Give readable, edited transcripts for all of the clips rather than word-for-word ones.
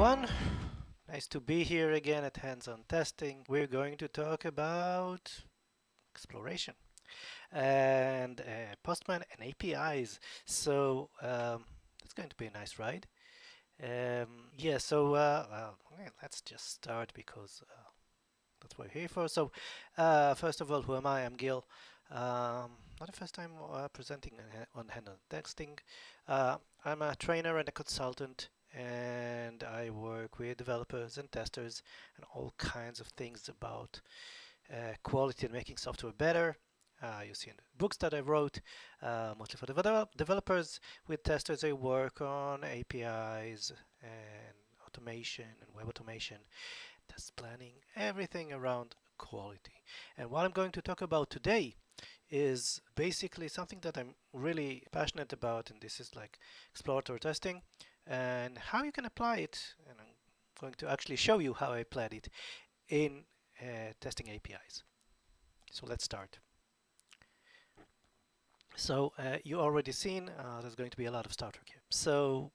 everyone. Nice to be here again at Hands-On Testing. We're going to talk about exploration and Postman and APIs. It's going to be a nice ride. Let's just start because that's what we're here for. First of all, who am I? I'm Gil. Not the first time presenting on Hands-On Testing. I'm a trainer and a consultant, and I work with developers and testers and all kinds of things about quality and making software better. You see in the books that I wrote, mostly for developers. With testers, I work on APIs and automation and web automation, test planning, everything around quality. And what I'm going to talk about today is basically something that I'm really passionate about, and this is like exploratory testing and how you can apply it. And I'm going to actually show you how I applied it in testing APIs. So let's start. So you already seen there's going to be a lot of Star Trek here. So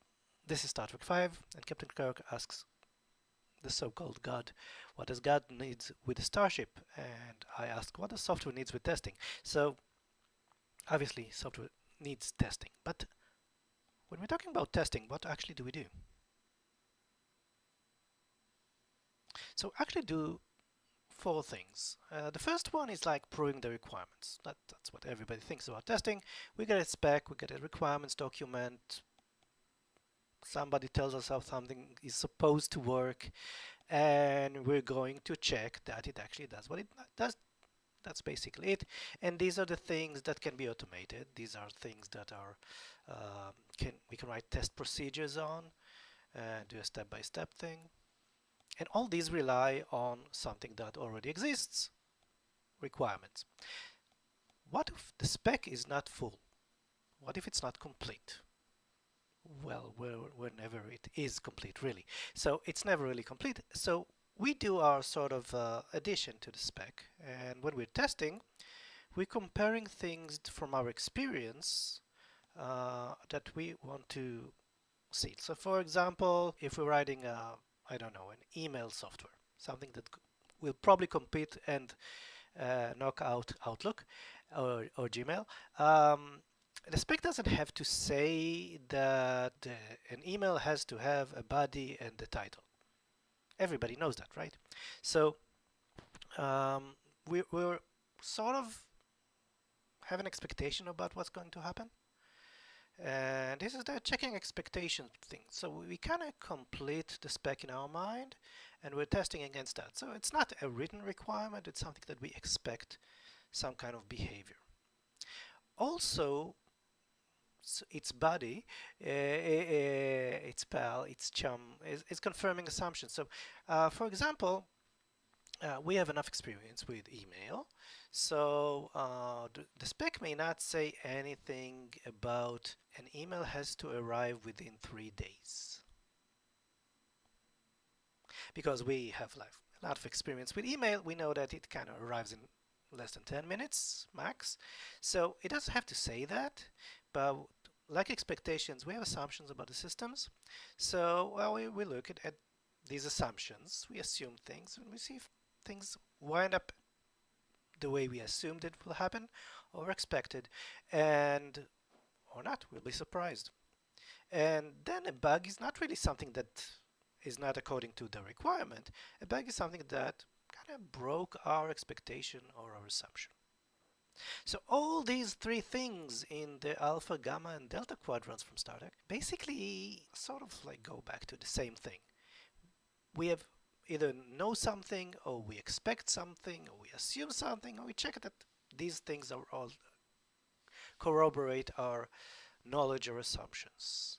this is Star Trek 5, and Captain Kirk asks the so-called God, what does God needs with a starship? And I ask, what does software needs with testing? So obviously software needs testing, but when we're talking about testing, what actually do we do? So actually do four things. The first one is like proving the requirements. That's what everybody thinks about testing. We get a spec, we get a requirements document, somebody tells us how something is supposed to work, and we're going to check that it actually does what it does. That's basically it. And these are the things that can be automated. These are things that are we can write test procedures on and do a step-by-step thing. And all these rely on something that already exists, requirements. What if the spec is not full? What if it's not complete? Well, whenever it is complete, really. So it's never really complete. So we do our sort of addition to the spec, and when we're testing, we're comparing things from our experience that we want to see. So for example, if we're writing I don't know, an email software, something that will probably compete and knock out Outlook or Gmail. The spec doesn't have to say that an email has to have a body and a title. Everybody knows that, right? So we're sort of have an expectation about what's going to happen. And this is the checking expectations thing. So we kind of complete the spec in our mind, and we're testing against that. So it's not a written requirement, it's something that we expect some kind of behavior. Also, its body, its pal, its chum is confirming assumptions. So for example, we have enough experience with email, so the spec may not say anything about an email has to arrive within 3 days. Because we have like a lot of experience with email, we know that it kind of arrives in less than 10 minutes max. So it doesn't have to say that, but like expectations, we have assumptions about the systems. So well, we look at these assumptions, we assume things, and we see if things wind up the way we assumed it will happen or expected, and or not, we'll be surprised. And then a bug is not really something that is not according to the requirement. A bug is something that kind of broke our expectation or our assumption. So all these three things in the alpha, gamma, and delta quadrants from Star Trek basically sort of like go back to the same thing. We have either know something, or we expect something, or we assume something, or we check that these things are all corroborate our knowledge or assumptions.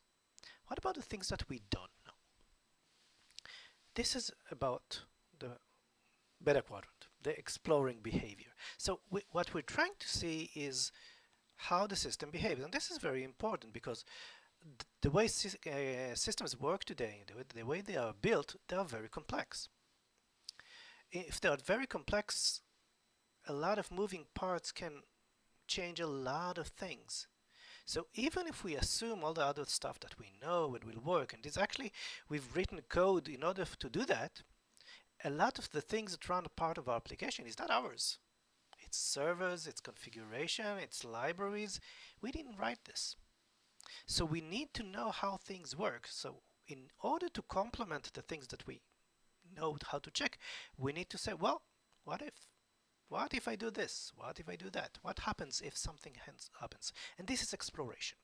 What about the things that we don't know? This is about the beta quadrant, the exploring behavior. So what we're trying to see is how the system behaves, and this is very important because the way systems work today, the way they are built, they are very complex. If they are very complex, a lot of moving parts can change a lot of things. So even if we assume all the other stuff that we know and will work, and it's actually, we've written code in order to do that, a lot of the things that run a part of our application is not ours. It's servers, it's configuration, it's libraries. We didn't write this. So we need to know how things work. So in order to complement the things that we know how to check, we need to say, well, what if? What if I do this? What if I do that? What happens if something happens? And this is exploration.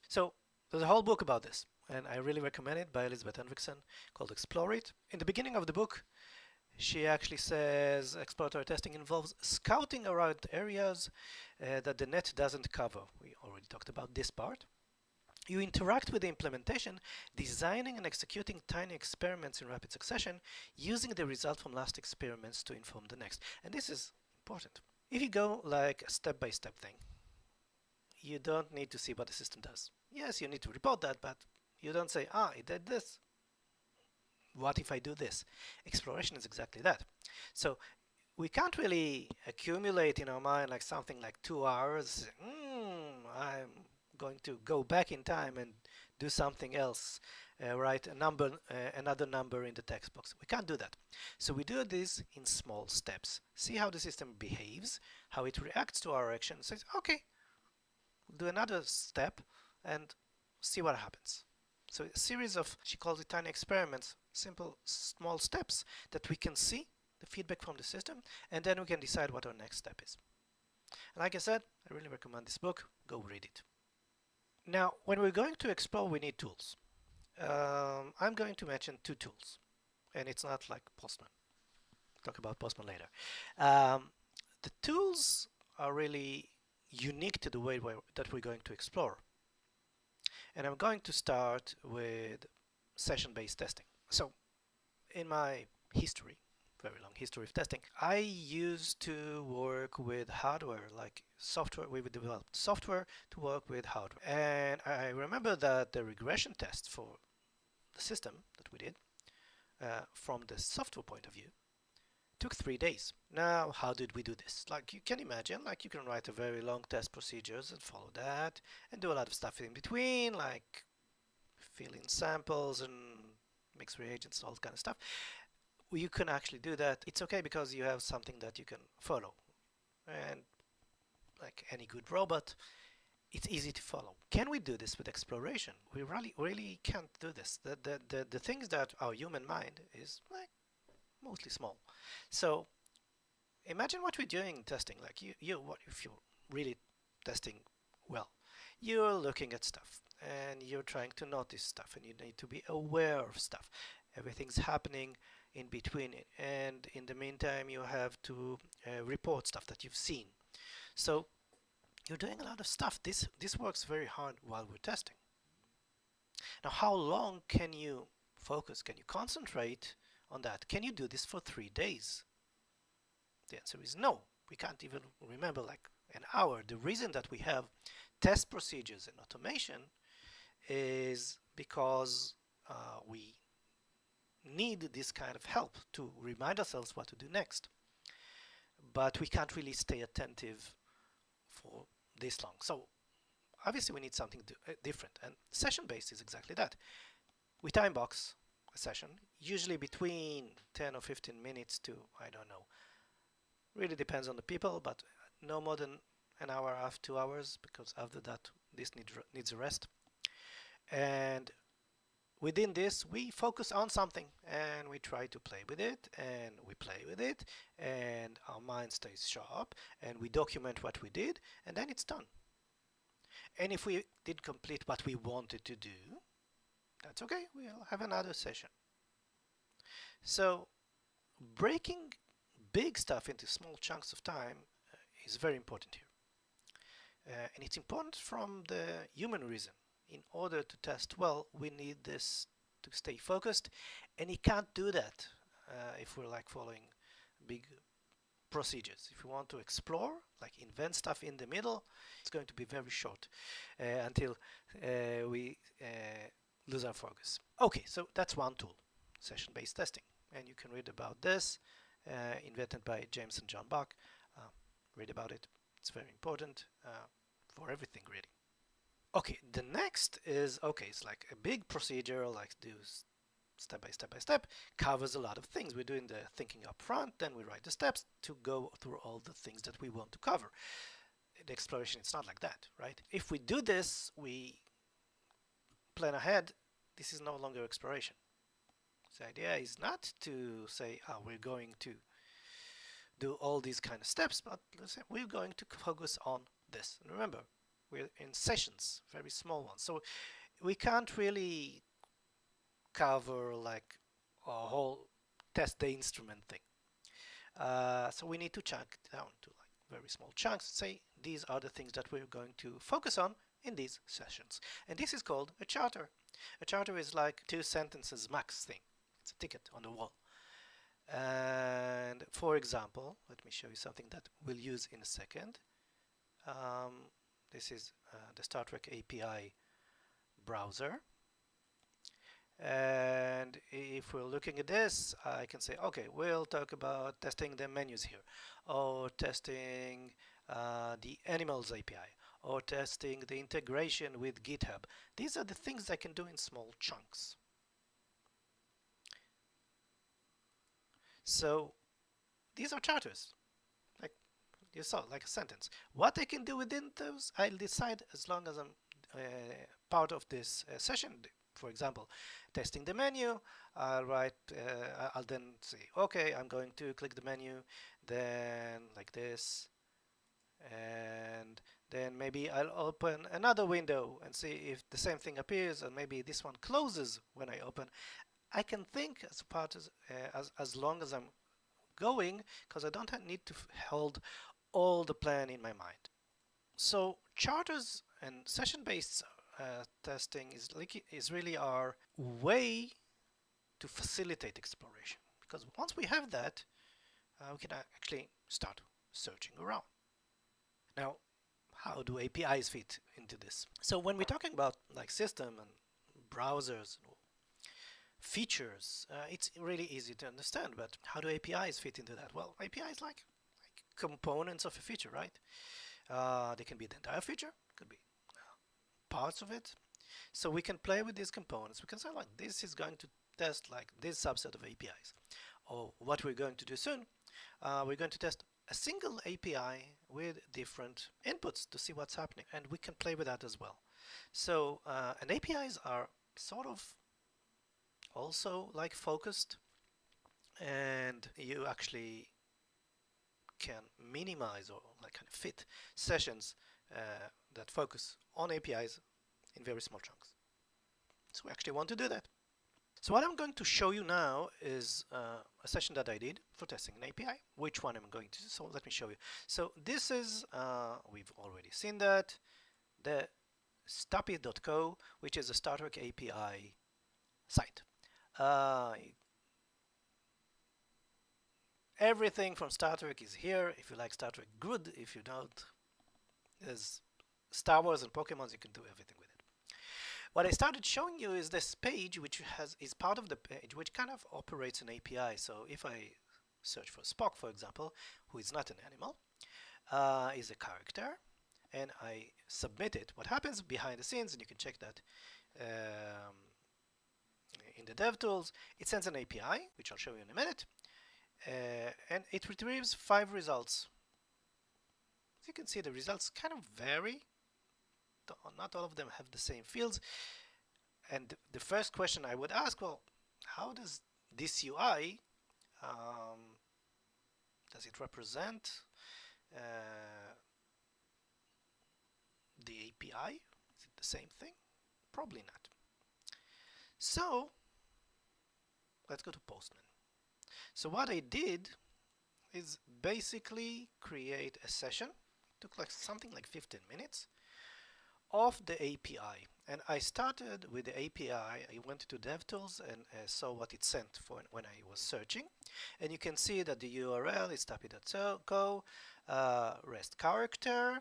So there's a whole book about this, and I really recommend it, by Elizabeth Henriksen, called Explore It. In the beginning of the book, she actually says exploratory testing involves scouting around areas that the net doesn't cover. We already talked about this part. You interact with the implementation, designing and executing tiny experiments in rapid succession, using the result from last experiments to inform the next. And this is important. If you go like a step-by-step thing, you don't need to see what the system does. Yes, you need to report that, but you don't say, it did this. What if I do this? Exploration is exactly that. So we can't really accumulate in our mind like something like 2 hours. I'm going to go back in time and do something else, write another number in the text box. We can't do that. So we do this in small steps. See how the system behaves, how it reacts to our action. Says, okay, we'll do another step and see what happens. So a series of, she calls it tiny experiments, simple small steps that we can see the feedback from the system, and then we can decide what our next step is. And like I said, I really recommend this book. Go read it. Now, when we're going to explore, we need tools. I'm going to mention 2 tools, and it's not like Postman. Talk about Postman later. The tools are really unique to the way that we're going to explore. And I'm going to start with session-based testing. So, in my history, very long history of testing, I used to work with hardware, like software. We developed software to work with hardware. And I remember that the regression test for the system that we did, from the software point of view, took 3 days. Now, how did we do this? Like you can imagine, like you can write a very long test procedures and follow that and do a lot of stuff in between, like fill in samples and mix reagents, all kind of stuff. You can actually do that. It's okay because you have something that you can follow. And like any good robot, it's easy to follow. Can we do this with exploration? We really can't do this. The things that our human mind is like mostly small. So imagine what we're doing in testing. Like what if you're really testing well? You're looking at stuff and you're trying to notice stuff, and you need to be aware of stuff. Everything's happening in between it, and in the meantime you have to report stuff that you've seen. So you're doing a lot of stuff. This works very hard while we're testing. Now, how long can you focus? Can you concentrate on that? Can you do this for 3 days? The answer is no. We can't even remember like an hour. The reason that we have test procedures and automation is because we need this kind of help to remind ourselves what to do next. But we can't really stay attentive for this long. So obviously we need something different, and session-based is exactly that. We time box a session, usually between 10 or 15 minutes to, I don't know, really depends on the people, but no more than an hour and a half, 2 hours, because after that this needs a rest. And within this we focus on something and we try to play with it, and we play with it, and our mind stays sharp, and we document what we did, and then it's done. And if we did complete what we wanted to do, that's okay, we'll have another session. So breaking big stuff into small chunks of time is very important here. And it's important from the human reason. In order to test well, we need this to stay focused, and you can't do that if we're like following big procedures. If we want to explore, like invent stuff in the middle, it's going to be very short until we lose our focus. Okay, so that's one tool, session-based testing, and you can read about this, invented by James and John Bach. Read about it. It's very important for everything, really. Okay, the next is, okay, it's like a big procedure, like do step by step by step, covers a lot of things. We're doing the thinking up front, then we write the steps to go through all the things that we want to cover. The exploration, it's not like that, right? If we do this, we plan ahead, this is no longer exploration. The idea is not to say, oh, we're going to do all these kind of steps, but let's say we're going to focus on this. And remember, we're in sessions, very small ones. So we can't really cover like a whole test the instrument thing. So we need to chunk it down to like very small chunks. Say these are the things that we're going to focus on in these sessions. And this is called a charter. A charter is like 2 sentences max thing. It's a ticket on the wall. And for example, let me show you something that we'll use in a second. This is the Star Trek API browser. And if we're looking at this, I can say, okay, we'll talk about testing the menus here, or testing the animals API, or testing the integration with GitHub. These are the things I can do in small chunks. So these are charters, like you saw, like a sentence. What I can do within those, I'll decide as long as I'm part of this session. For example, testing the menu, I'll then say, okay, I'm going to click the menu, then like this, and then maybe I'll open another window and see if the same thing appears, and maybe this one closes when I open. I can think as part as long as I'm going, because I don't need to hold all the plan in my mind. So charters and session-based testing is really our way to facilitate exploration, because once we have that, we can actually start searching around. Now, how do APIs fit into this? So when we're talking about like system and browsers, features, it's really easy to understand, but how do APIs fit into that? Well, APIs like components of a feature, right? They can be the entire feature, could be parts of it. So we can play with these components. We can say like this is going to test like this subset of APIs. Or what we're going to do soon, we're going to test a single API with different inputs to see what's happening. And we can play with that as well. So and APIs are sort of also like focused, and you actually can minimize or like kind of fit sessions that focus on APIs in very small chunks. So we actually want to do that. So what I'm going to show you now is a session that I did for testing an API. Which one I'm going to do? So let me show you. So this is, we've already seen that, the stopit.co, which is a Star Trek API site. Everything from Star Trek is here. If you like Star Trek, good. If you don't, there's Star Wars and Pokemon, you can do everything with it. What I started showing you is this page, which is part of the page, which kind of operates an API. So if I search for Spock, for example, who is not an animal, is a character, and I submit it, what happens behind the scenes, and you can check that in the DevTools, it sends an API, which I'll show you in a minute, and it retrieves 5 results. As you can see, the results kind of vary. Not all of them have the same fields. And the first question I would ask, well, how does this UI, does it represent the API? Is it the same thing? Probably not. So let's go to Postman. So what I did is basically create a session. It took like something like 15 minutes of the API. And I started with the API. I went to DevTools and saw what it sent for when I was searching. And you can see that the URL is stopit.co, REST character,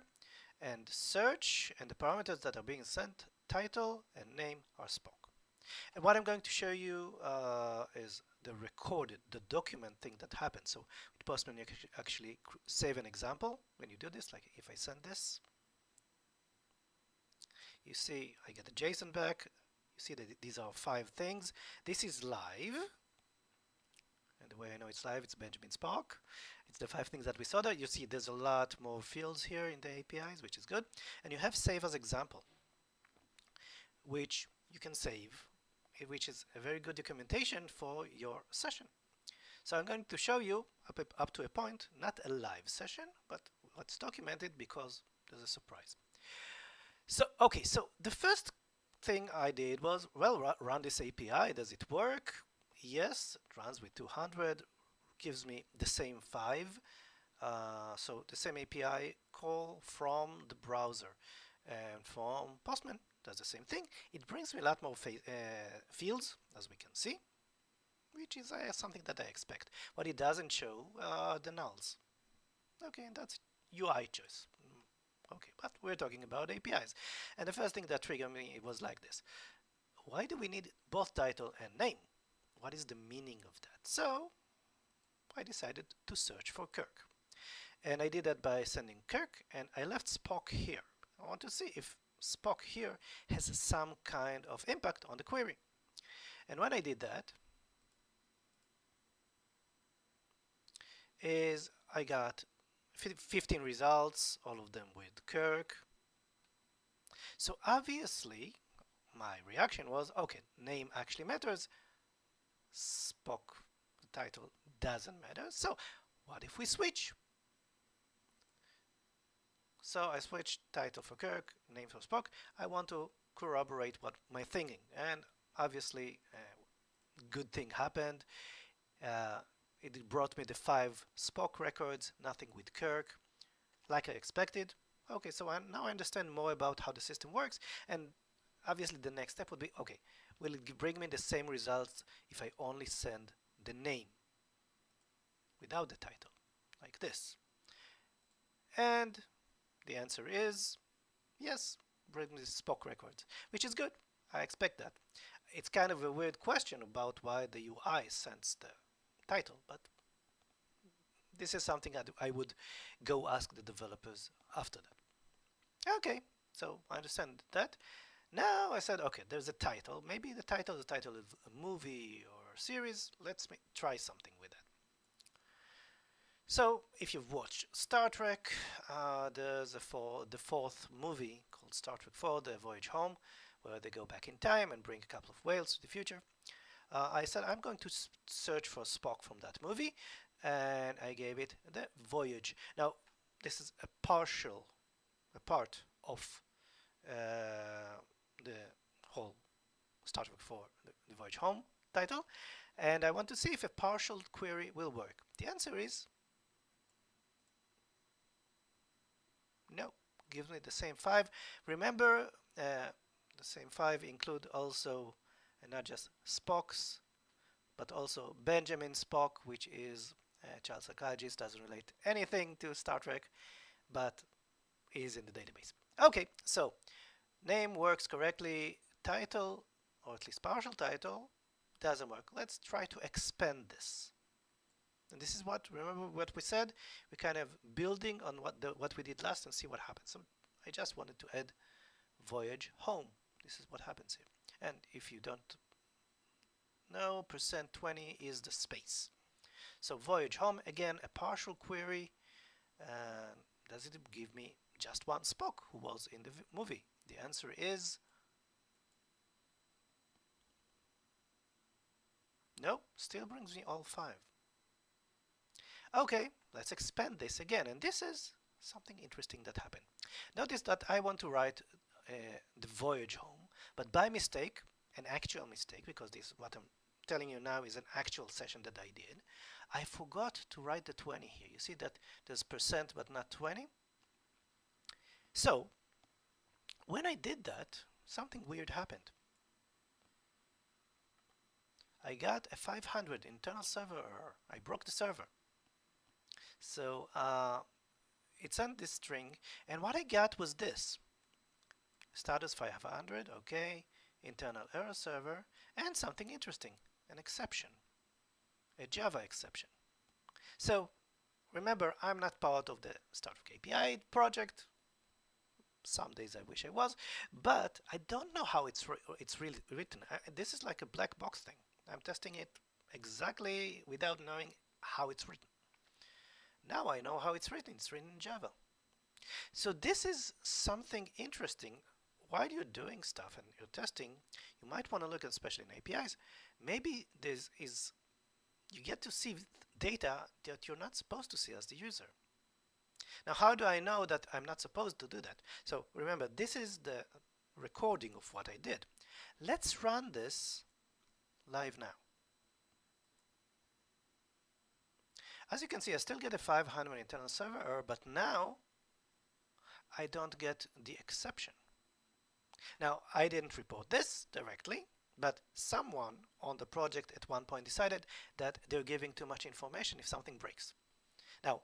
and search, and the parameters that are being sent, title and name, are Spock. And what I'm going to show you is the recorded, the document thing that happens. So with Postman, you can actually save an example when you do this. Like if I send this, You see, I get a JSON back. You see that these are 5 things. This is live. And the way I know it's live, it's Benjamin Spark. It's the 5 things that we saw there. You see there's a lot more fields here in the APIs, which is good. And you have save as example, which you can save, which is a very good documentation for your session. So I'm going to show you up to a point, not a live session, but what's documented because there's a surprise. So, okay, so the first thing I did was, well, run this API. Does it work? Yes, it runs with 200, gives me the same 5. So the same API call from the browser. And from Postman does the same thing. It brings me a lot more fields, as we can see, which is something that I expect. What it doesn't show are the nulls. Okay, and that's UI choice. Okay, but we're talking about APIs. And the first thing that triggered me was like this. Why do we need both title and name? What is the meaning of that? So I decided to search for Kirk. And I did that by sending Kirk, and I left Spock here. I want to see if Spock here has some kind of impact on the query. And when I did that, is I got 15 results, all of them with Kirk. So obviously, my reaction was, okay, name actually matters. Spock, the title, doesn't matter. So what if we switch? So I switched title for Kirk, name for Spock. I want to corroborate what my thinking. And obviously, good thing happened. It brought me the 5 Spock records, nothing with Kirk, like I expected. Okay, so now I understand more about how the system works, and obviously the next step would be, okay, will it bring me the same results if I only send the name without the title, like this? And the answer is yes, bring me Spock records, which is good. I expect that. It's kind of a weird question about why the UI sends the title, but this is something that I would go ask the developers after that. Okay, so I understand that. Now I said, okay, there's a title. Maybe the title is a movie or a series. Let's try something with that. So if you've watched Star Trek, there's the 4th movie called Star Trek 4, The Voyage Home, where they go back in time and bring a couple of whales to the future. I said I'm going to search for Spock from that movie, and I gave it the voyage. Now this is a part of the whole Star Trek 4, the Voyage Home title, and I want to see if a partial query will work. The answer is no. Gives me the same 5. Remember, the same 5 include also not just Spock's, but also Benjamin Spock, which is a child psychologist, doesn't relate anything to Star Trek, but is in the database. Okay, so name works correctly. Title, or at least partial title, doesn't work. Let's try to expand this. And this is remember what we said? We're kind of building on what we did last and see what happens. So I just wanted to add voyage home. This is what happens here. And if you don't know, %20 is the space. So voyage home, again, a partial query. Does it give me just one Spock who was in the movie? The answer is no, still brings me all 5. Okay, let's expand this again. And this is something interesting that happened. Notice that I want to write the voyage home, but by mistake, an actual mistake, because this what I'm telling you now is an actual session that I did, I forgot to write the 20 here. You see that there's % but not 20. So when I did that, something weird happened. I got a 500 internal server error. I broke the server. So it sent this string, and what I got was this. Status 500, okay, internal error server, and something interesting, an exception, a Java exception. So remember, I'm not part of the Star Trek API project. Some days I wish I was, but I don't know how it's really written. This is like a black box thing. I'm testing it exactly without knowing how it's written. Now I know how it's written. It's written in Java. So this is something interesting. While you're doing stuff and you're testing, you might want to look at, especially in APIs, maybe this is you get to see data that you're not supposed to see as the user. Now, how do I know that I'm not supposed to do that? So remember, this is the recording of what I did. Let's run this live now. As you can see, I still get a 500 internal server error, but now I don't get the exception. Now, I didn't report this directly, but someone on the project at one point decided that they're giving too much information if something breaks. Now,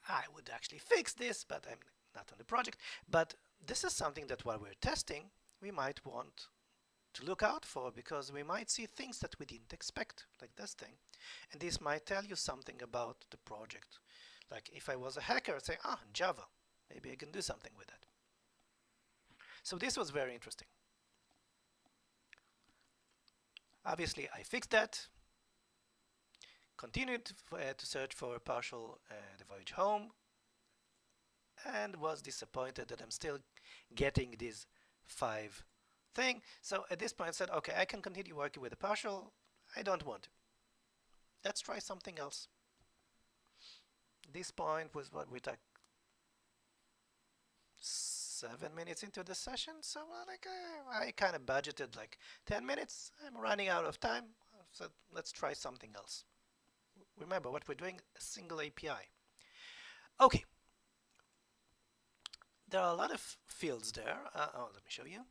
I would actually fix this, but I'm not on the project. But this is something that while we're testing, we might want to look out for, because we might see things that we didn't expect, like this thing. And this might tell you something about the project. Like if I was a hacker, I'd say, Java, maybe I can do something with that. So this was very interesting. Obviously, I fixed that. Continued to search for a partial the voyage home, and was disappointed that I'm still getting this 5 thing. So at this point I said, okay, I can continue working with a partial. I don't want to. Let's try something else. This point was what we took 7 minutes into the session, so like I kind of budgeted like 10 minutes. I'm running out of time, so let's try something else. Remember what we're doing, a single API. Okay, there are a lot of fields there. Let me show you.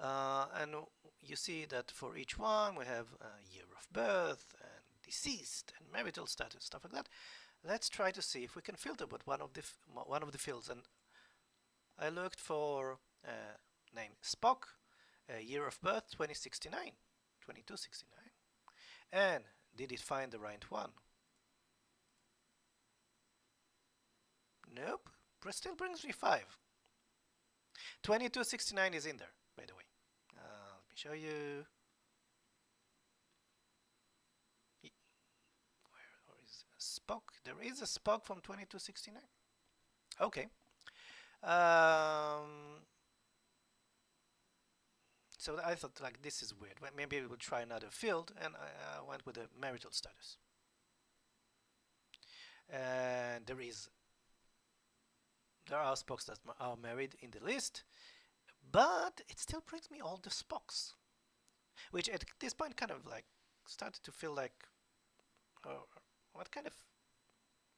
And you see that for each one we have year of birth and deceased and marital status, stuff like that. Let's try to see if we can filter with one of the fields. And I looked for name Spock, year of birth 2269, and did it find the right one? Nope, still brings me 5. 2269 is in there, by the way. Let me show you. Where is Spock? There is a Spock from 2269. Okay. So I thought, like, this is weird. Maybe we will try another field, and I went with the marital status. And there are Spocks that are married in the list, but it still brings me all the Spocks, which at this point kind of like started to feel like, what kind of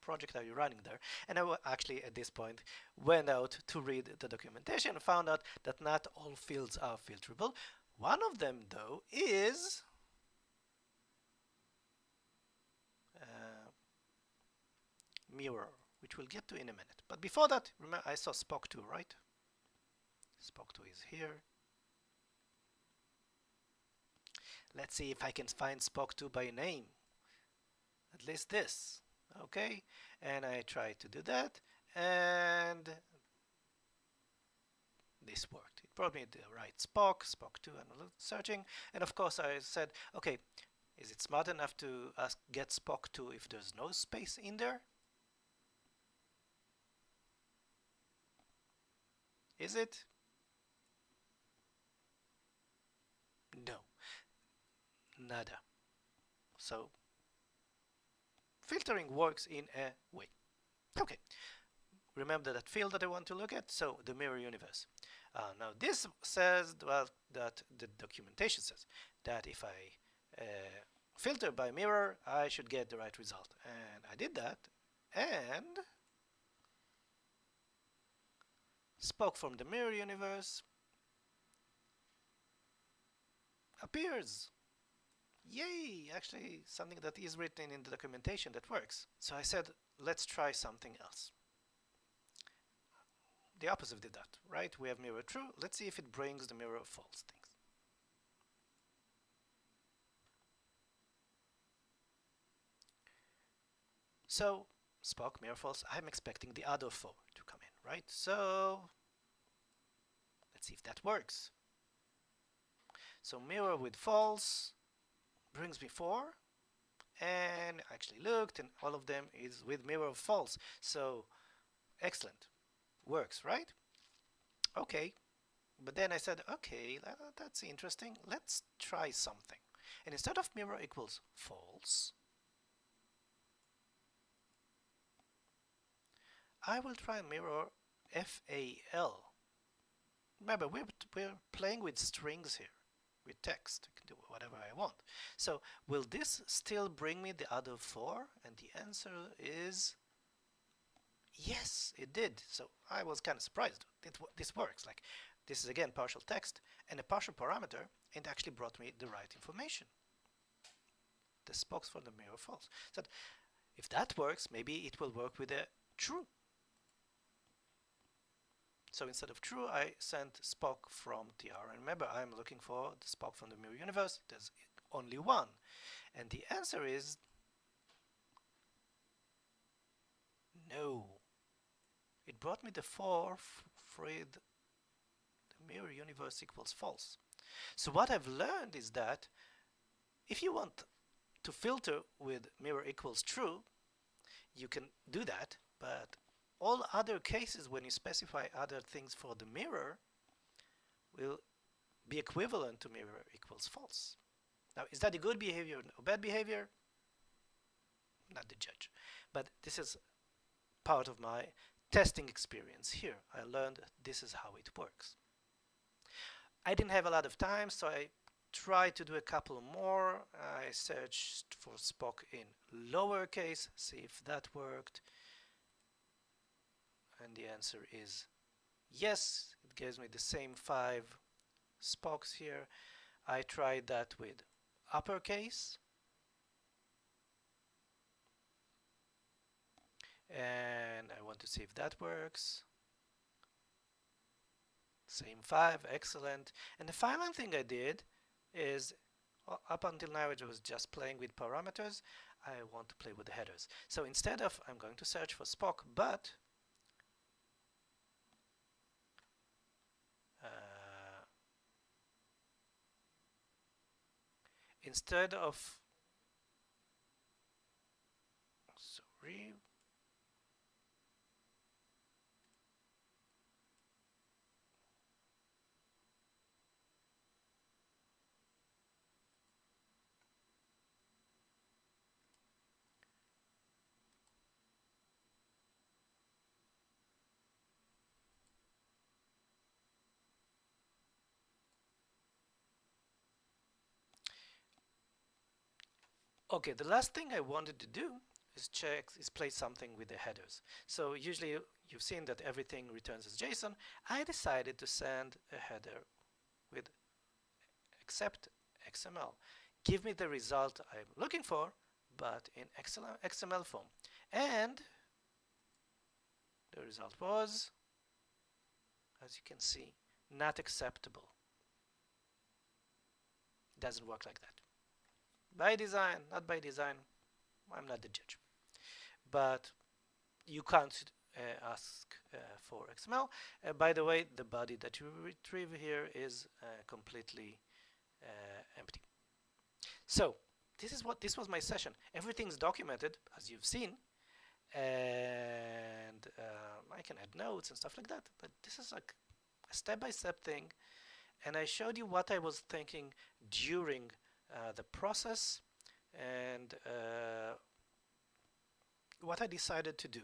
project are you running there? And I actually at this point went out to read the documentation and found out that not all fields are filterable. One of them though is mirror, which we'll get to in a minute. But before that, remember I saw Spock 2, right? Spock 2 is here. Let's see if I can find Spock 2 by name. At least this. Okay, and I tried to do that, and this worked. It brought me the right Spock 2, and searching, and of course I said, okay, is it smart enough to get Spock 2 if there's no space in there? Is it? No, nada. So filtering works in a way. Okay, remember that field that I want to look at? So the mirror universe. Now this says, well, that the documentation says that if I filter by mirror, I should get the right result. And I did that, and Spock from the mirror universe appears. Yay! Actually, something that is written in the documentation that works. So I said, let's try something else. The opposite did that, right? We have mirror true. Let's see if it brings the mirror false things. So Spock, mirror false. I'm expecting the other 4 to come in, right? So Let's see if that works. So mirror with false brings me 4, and I actually looked, and all of them is with mirror of false. So excellent, works, right? Okay, but then I said, okay, that's interesting. Let's try something. And instead of mirror equals false, I will try mirror FAL. Remember, we're playing with strings here, with text. I can do whatever I want. So will this still bring me the other 4? And the answer is yes, it did. So I was kind of surprised. This works. Like, this is again partial text and a partial parameter, and actually brought me the right information. The spokes for the mirror false. So if that works, maybe it will work with a true. So instead of true, I sent Spock from TR. And remember, I'm looking for the Spock from the mirror universe. There's only one. And the answer is no. It brought me the 4 with the mirror universe equals false. So what I've learned is that if you want to filter with mirror equals true, you can do that, but all other cases when you specify other things for the mirror will be equivalent to mirror equals false. Now, is that a good behavior or bad behavior? Not the judge. But this is part of my testing experience here. I learned this is how it works. I didn't have a lot of time, so I tried to do a couple more. I searched for Spock in lowercase, see if that worked. And the answer is yes. It gives me the same 5 Spocks here. I tried that with uppercase, and I want to see if that works. Same 5, excellent. And the final thing I did is, up until now it was just playing with parameters. I want to play with the headers. So instead of, I'm going to search for Spock, but instead of, sorry, okay, the last thing I wanted to do is play something with the headers. So usually you've seen that everything returns as JSON. I decided to send a header with accept XML. Give me the result I'm looking for, but in XML form. And the result was, as you can see, not acceptable. Doesn't work like that. By design, not by design, I'm not the judge. But you can't ask for XML. By the way, the body that you retrieve here is completely empty. So this was my session. Everything's documented, as you've seen, and I can add notes and stuff like that. But this is like a step-by-step thing, and I showed you what I was thinking during the process and what I decided to do.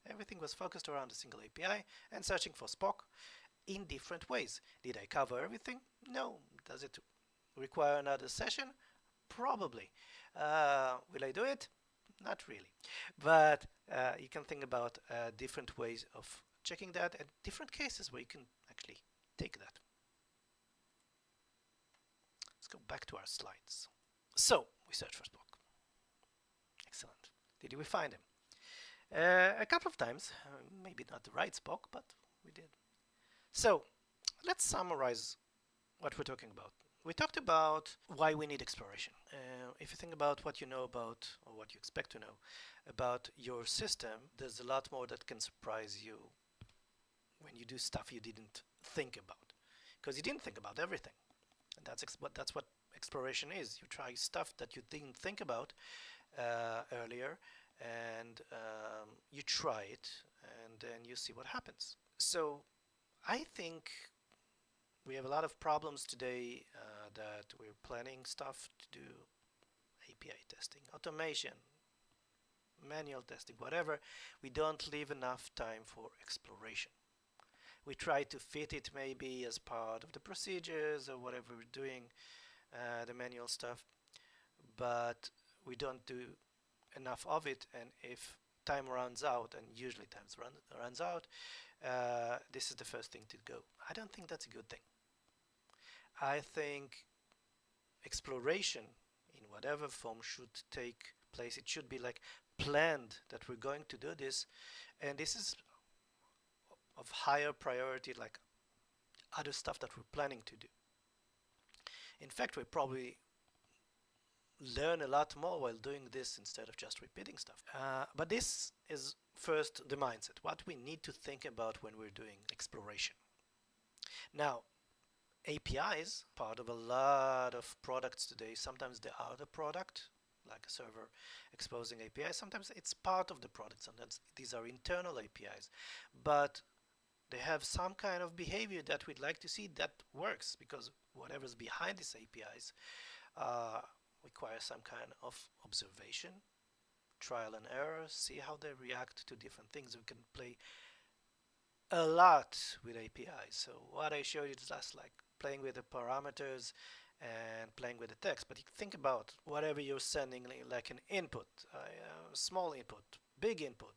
Everything was focused around a single API and searching for Spock in different ways. Did I cover everything? No. Does it require another session? Probably. Will I do it? Not really. But you can think about different ways of checking that and different cases where you can actually take that. Let's go back to our slides. So we search for Spock. Excellent. Did we find him? A couple of times, maybe not the right Spock, but we did. So let's summarize what we're talking about. We talked about why we need exploration. If you think about what you know about, or what you expect to know about your system, there's a lot more that can surprise you when you do stuff you didn't think about. because you didn't think about everything. And that's what exploration is. You try stuff that you didn't think about earlier, and you try it, and then you see what happens. So I think we have a lot of problems today that we're planning stuff to do API testing, automation, manual testing, whatever. We don't leave enough time for exploration. We try to fit it maybe as part of the procedures or whatever we're doing, the manual stuff, but we don't do enough of it. And if time runs out, and usually time runs out, this is the first thing to go. I don't think that's a good thing. I think exploration in whatever form should take place. It should be like planned that we're going to do this, and this is of higher priority like other stuff that we're planning to do. In fact, we probably learn a lot more while doing this instead of just repeating stuff. But this is first the mindset, what we need to think about when we're doing exploration. Now, APIs, part of a lot of products today. Sometimes they are the product, like a server exposing APIs. Sometimes it's part of the product. Sometimes these are internal APIs. But they have some kind of behavior that we'd like to see that works, because whatever's behind these APIs requires some kind of observation, trial and error, see how they react to different things. We can play a lot with APIs. So what I showed you is just like playing with the parameters and playing with the text. But you think about whatever you're sending, like an input, small input, big input,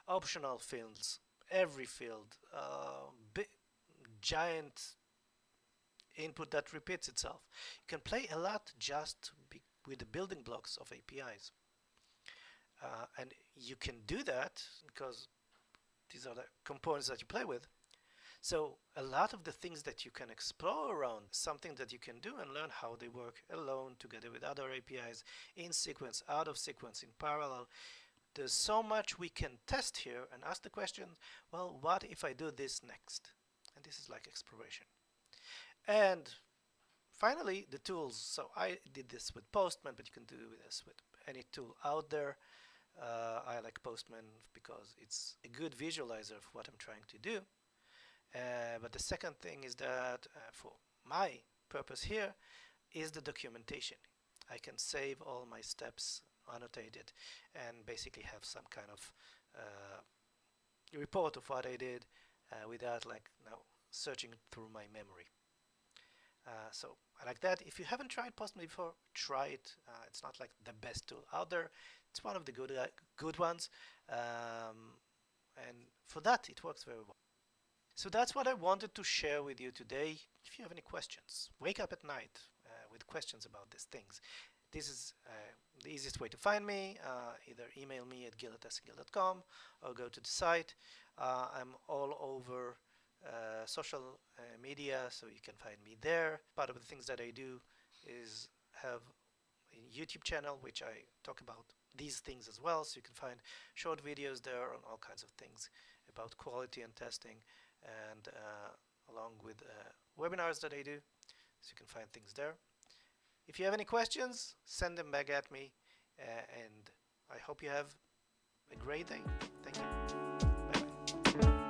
optional fields, every field, giant input that repeats itself. You can play a lot just with the building blocks of APIs. And you can do that because these are the components that you play with. So a lot of the things that you can explore around, something that you can do and learn how they work alone, together with other APIs, in sequence, out of sequence, in parallel. There's so much we can test here and ask the question, well, what if I do this next? And this is like exploration. And finally, the tools. So I did this with Postman, but you can do this with any tool out there. I like Postman because it's a good visualizer of what I'm trying to do. But the second thing is that for my purpose here is the documentation. I can save all my steps annotated and basically have some kind of report of what I did without like now searching through my memory. So I like that. If you haven't tried Postman before, try it. It's not like the best tool out there. It's one of the good ones, and for that it works very well. So that's what I wanted to share with you today. If you have any questions, wake up at night with questions about these things. This is the easiest way to find me. Either email me at gil@testingil.com or go to the site. I'm all over social media, so you can find me there. Part of the things that I do is have a YouTube channel, which I talk about these things as well, so you can find short videos there on all kinds of things about quality and testing, and along with webinars that I do, so you can find things there. If you have any questions, send them back at me, and I hope you have a great day. Thank you. Bye-bye.